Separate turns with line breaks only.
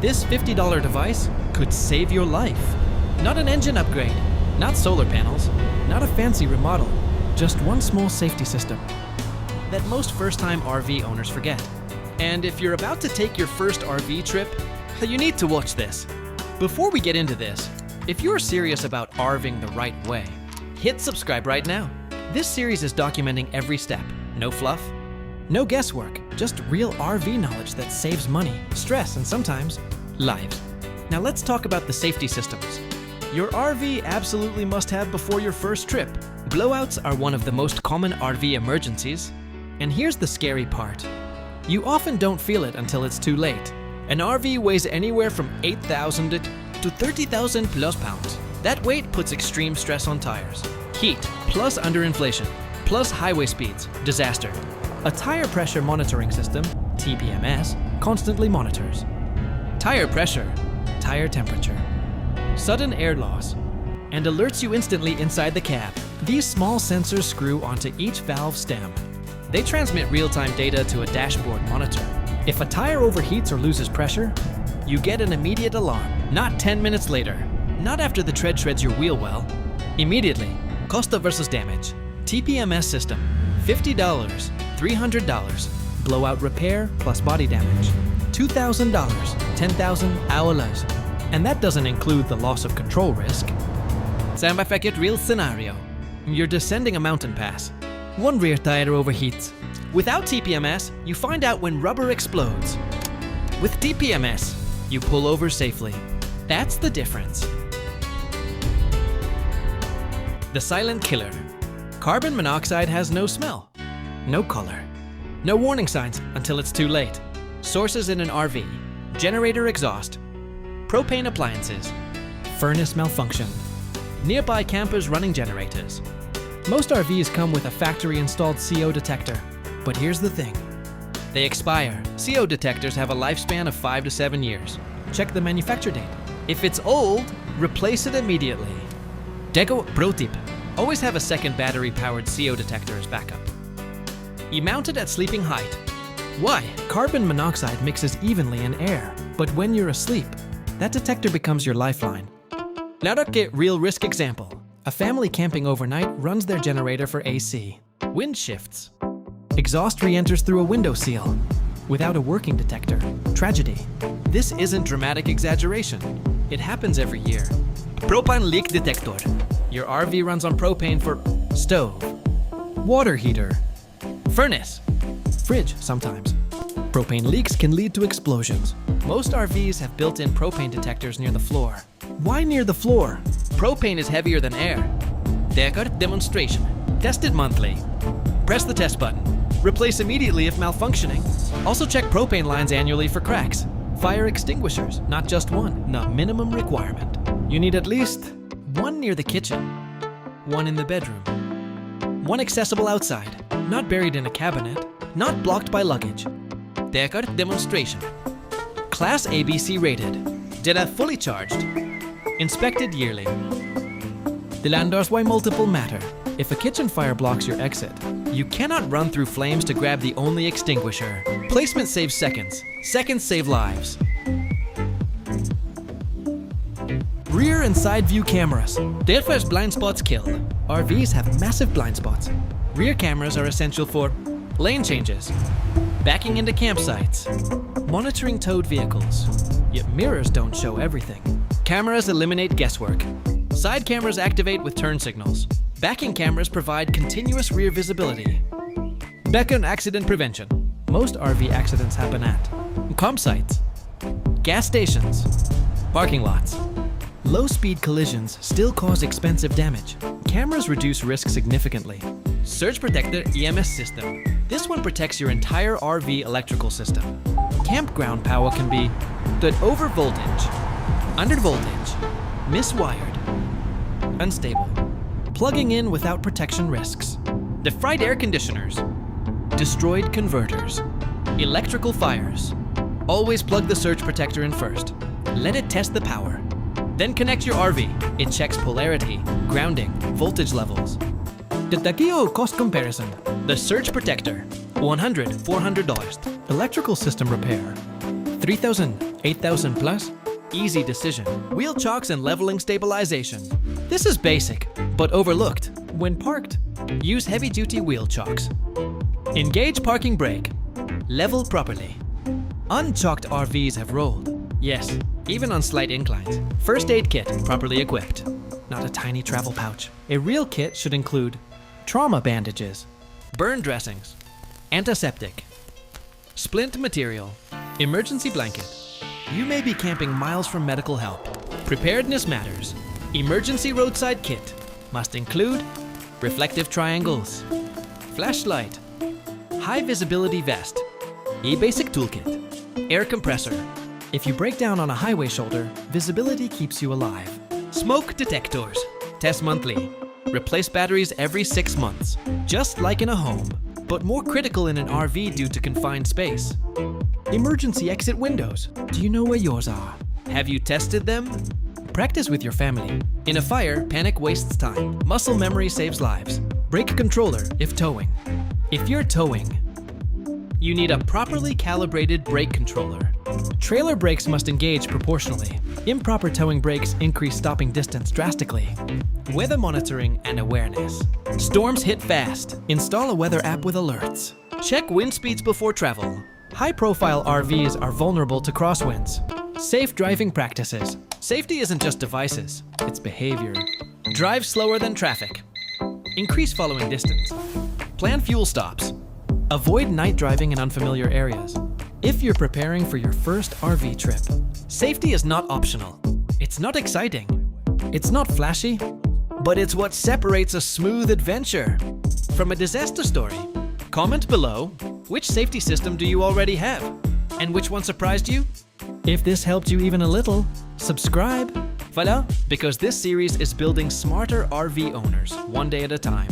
This $50 device could save your life. Not an engine upgrade, not solar panels, not a fancy remodel, just one small safety system that most first-time RV owners forget. And if you're about to take your first RV trip, you need to watch this. Before we get into this, if you're serious about RVing the right way, hit subscribe right now. This series is documenting every step. No fluff, no guesswork, just real RV knowledge that saves money, stress, and sometimes lives. Now let's talk about the safety systems your RV absolutely must have before your first trip. Blowouts are one of the most common RV emergencies. And here's the scary part. You often don't feel it until it's too late. An RV weighs anywhere from 8,000 to 30,000 plus pounds. That weight puts extreme stress on tires. Heat, plus underinflation, plus highway speeds, disaster. A tire pressure monitoring system, TPMS, constantly monitors tire pressure, tire temperature, sudden air loss, and alerts you instantly inside the cab. These small sensors screw onto each valve stem. They transmit real-time data to a dashboard monitor. If a tire overheats or loses pressure, you get an immediate alarm. Not 10 minutes later, not after the tread shreds your wheel well. Immediately. Costa versus damage. TPMS system, $50, $300. Blowout repair plus body damage, $2,000, $10,000 hours. And that doesn't include the loss of control risk. Sambafekit real scenario. You're descending a mountain pass. One rear tire overheats. Without TPMS, you find out when rubber explodes. With TPMS, you pull over safely. That's the difference. The silent killer. Carbon monoxide has no smell, no color, no warning signs until it's too late. Sources in an RV, generator exhaust, propane appliances, furnace malfunction, nearby campers running generators. Most RVs come with a factory-installed CO detector, but here's the thing. They expire. CO detectors have a lifespan of 5 to 7 years. Check the manufacture date. If it's old, replace it immediately. Deco pro tip. Always have a second battery-powered CO detector as backup. You mount it at sleeping height. Why? Carbon monoxide mixes evenly in air, but when you're asleep, that detector becomes your lifeline. Now to get real risk example. A family camping overnight runs their generator for AC. Wind shifts. Exhaust re-enters through a window seal. Without a working detector. Tragedy. This isn't dramatic exaggeration. It happens every year. Propane leak detector. Your RV runs on propane for stove, water heater, furnace, fridge sometimes. Propane leaks can lead to explosions. Most RVs have built-in propane detectors near the floor. Why near the floor? Propane is heavier than air. Dekar demonstration. Tested monthly. Press the test button. Replace immediately if malfunctioning. Also check propane lines annually for cracks. Fire extinguishers, not just one, the minimum requirement. You need at least one near the kitchen, one in the bedroom, one accessible outside, not buried in a cabinet, not blocked by luggage. Dekar demonstration. Class ABC rated. Data fully charged. Inspected yearly. The landars why multiple matter. If a kitchen fire blocks your exit, you cannot run through flames to grab the only extinguisher. Placement saves seconds. Seconds save lives. Rear and side view cameras. There's blind spots kill. RVs have massive blind spots. Rear cameras are essential for lane changes, backing into campsites, monitoring towed vehicles. Yet mirrors don't show everything. Cameras eliminate guesswork. Side cameras activate with turn signals. Backing cameras provide continuous rear visibility. Beacon accident prevention. Most RV accidents happen at campsites, gas stations, parking lots. Low-speed collisions still cause expensive damage. Cameras reduce risk significantly. Surge Protector EMS system. This one protects your entire RV electrical system. Campground power can be over voltage, under voltage, miswired, unstable. Plugging in without protection risks. Defried air conditioners. Destroyed converters. Electrical fires. Always plug the surge protector in first. Let it test the power. Then connect your RV. It checks polarity, grounding, voltage levels. The Takio cost comparison. The surge protector, $100, $400. Electrical system repair, $3,000, 8,000 plus? Easy decision. Wheel chocks and leveling stabilization. This is basic, but overlooked. When parked, use heavy-duty wheel chocks. Engage parking brake. Level properly. Unchalked RVs have rolled. Yes, even on slight inclines. First aid kit properly equipped. Not a tiny travel pouch. A real kit should include trauma bandages, burn dressings, antiseptic, splint material, emergency blanket. You may be camping miles from medical help. Preparedness matters. Emergency roadside kit must include reflective triangles, flashlight, high visibility vest, e-basic toolkit, air compressor. If you break down on a highway shoulder, visibility keeps you alive. Smoke detectors. Test monthly. Replace batteries every 6 months. Just like in a home, but more critical in an RV due to confined space. Emergency exit windows. Do you know where yours are? Have you tested them? Practice with your family. In a fire, panic wastes time. Muscle memory saves lives. Brake controller if towing. If you're towing, you need a properly calibrated brake controller. Trailer brakes must engage proportionally. Improper towing brakes increase stopping distance drastically. Weather monitoring and awareness. Storms hit fast. Install a weather app with alerts. Check wind speeds before travel. High-profile RVs are vulnerable to crosswinds. Safe driving practices. Safety isn't just devices, it's behavior. Drive slower than traffic. Increase following distance. Plan fuel stops. Avoid night driving in unfamiliar areas. If you're preparing for your first RV trip, safety is not optional. It's not exciting. It's not flashy, but it's what separates a smooth adventure from a disaster story. Comment below, which safety system do you already have? And which one surprised you? If this helped you even a little, subscribe. Voila, because this series is building smarter RV owners, one day at a time.